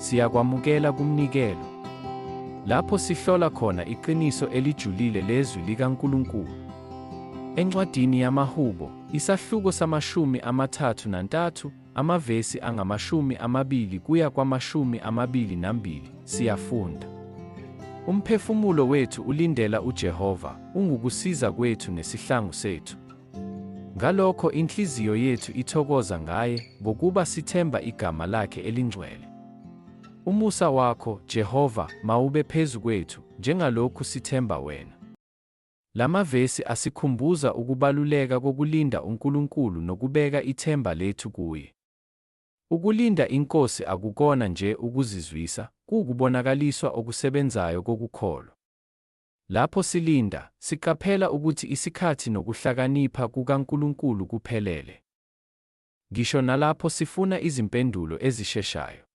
siyakwamukela kumnikelo, lapho sihlola khona iqiniso elijulile lezwi likaNkulunkulu. Encwadini yamaHubo, isahluko sama-33, amavesi angama-20 kuya kwama-22, siyafunda. Umphefumulo wethu ulindela uJehova, ungukusiza kwethu nesihlangu sethu. Ngalokho inhliziyo yethu ithokoza ngaye, ngokuba sithemba igama lakhe elingcwele. Umusa wakho, Jehova, mawube phezu kwethu, njengalokhu sithemba wena. Lamavesi asikhumbuza ukubaluleka kokulinda uNkulunkulu nokubeka ithemba lethu kuye. Ukulinda iNkosi akukona nje ukuzizwisa, kukubonakaliswa okusebenzayo kokukholwa. Lapho silinda, siqaphela ukuthi isikhathi nokuhlakanipha kukaNkulunkulu kuphelele. Ngisho nalapho sifuna izimpendulo ezisheshayo,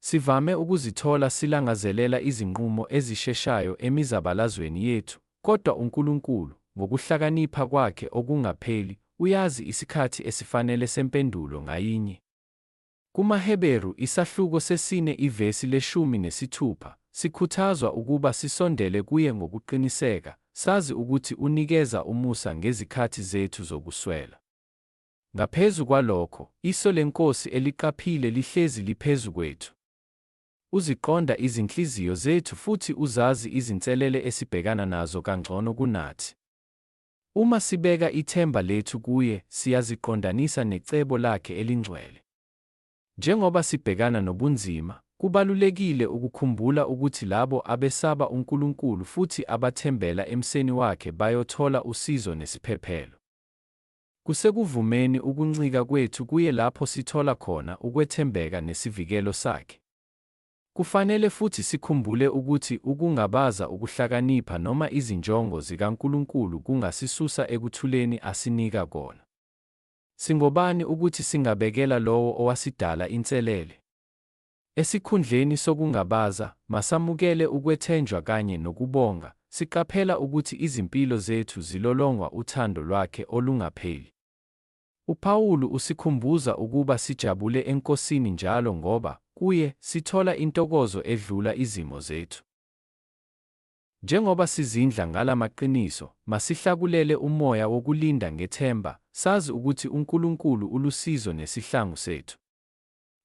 sivame ukuzithola silangazelela izinqumo ezisheshayo emizabalazweni yethu, kodwa uNkulunkulu, ngokuhlakanipha kwakhe okungapheli, uyazi isikhathi esifanele sempendulo ngayinye. KumaHeberu isahluko sesine ivesi le-16 sikhuthazwa ukuba sisondele kuye ngokuqiniseka, sazi ukuthi unikeza umusa ngezikhathi zethu zokuswela. Ngaphezu kwalokho, iso leNkosi eliqaphile lihlezi liphezu kwethu. Uziqonda izinhliziyo zethu futhi uzazi izinselele esibhekana nazo kangcono kunathi. Uma sibeka ithemba lethu kuye, siyaziqondanisa necebo lakhe elingcwele. Njengoba sibhekana nobunzima, kubalulekile ukukhumbula ukuthi labo abesaba uNkulunkulu futhi abathembela emseni wakhe bayothola usizo nesiphephelo. Kusekuvumeni ukuncika kwethu kuye lapho sithola khona ukwethembeka nesivikelo sakhe. Kufanele futhi sikhumbule ukuthi ukungabaza ukuhlakanipha noma izinjongo zikaNkulunkulu kungasisusa ekuthuleni asinika kona. Singobani ukuthi singabekela lowo owasidala inselele? Esikhundleni sokungabaza, masamukele ukwethenjwa kanye nokubonga, siqaphela ukuthi izimpilo zethu zilolongwa uthando lwakhe olungapheli. UPawulu usikhumbuza ukuba sijabule eNkosini njalo ngoba kuye sithola intokozo edlula izimo zethu. Njengoba sizindla ngalamaqiniso, masihlakulele umoya wokulinda ngethemba, sazi ukuthi uNkulunkulu ulusizo nesihlangu sethu.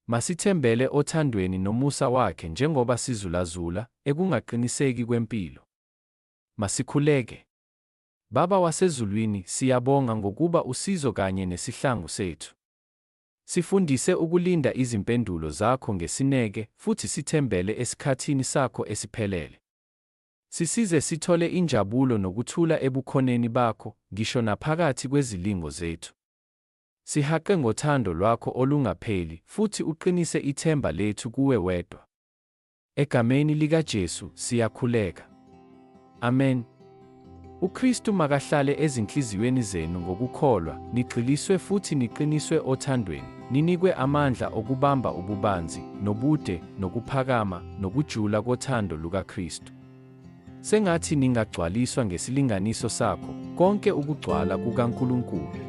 Masithembele othandweni nomusa wakhe njengoba sizulazula ekungaqiniseki kwempilo. Masikhuleke. Baba wasezulwini, siyabonga ngokuba usizo kanye nesihlangu sethu. Sifundise ukulinda izimpendulo zakho ngesineke futhi sithembele esikhathini sakho esiphelele. Sisize sithole injabulo nokuthula ebukhoneni bakho, ngisho naphakathi kwezilingo zethu. Sihaqe ngothando lwakho olungapheli futhi uqinise ithemba lethu kuwe wedwa. Egameni likaJesu siyakhuleka. Amen. uKristu makahlale ezinhliziyweni zenu ngokukholwa, nigxiliswe futhi niqiniswe othandweni, ninikwe amandla okubamba ububanzi, nobude, nokuphakama, nokujula kothando lukaKristu. Sengathi ningagcwaliswa ngesilinganiso sakho, konke ukugcwala kukaNkulunkulu.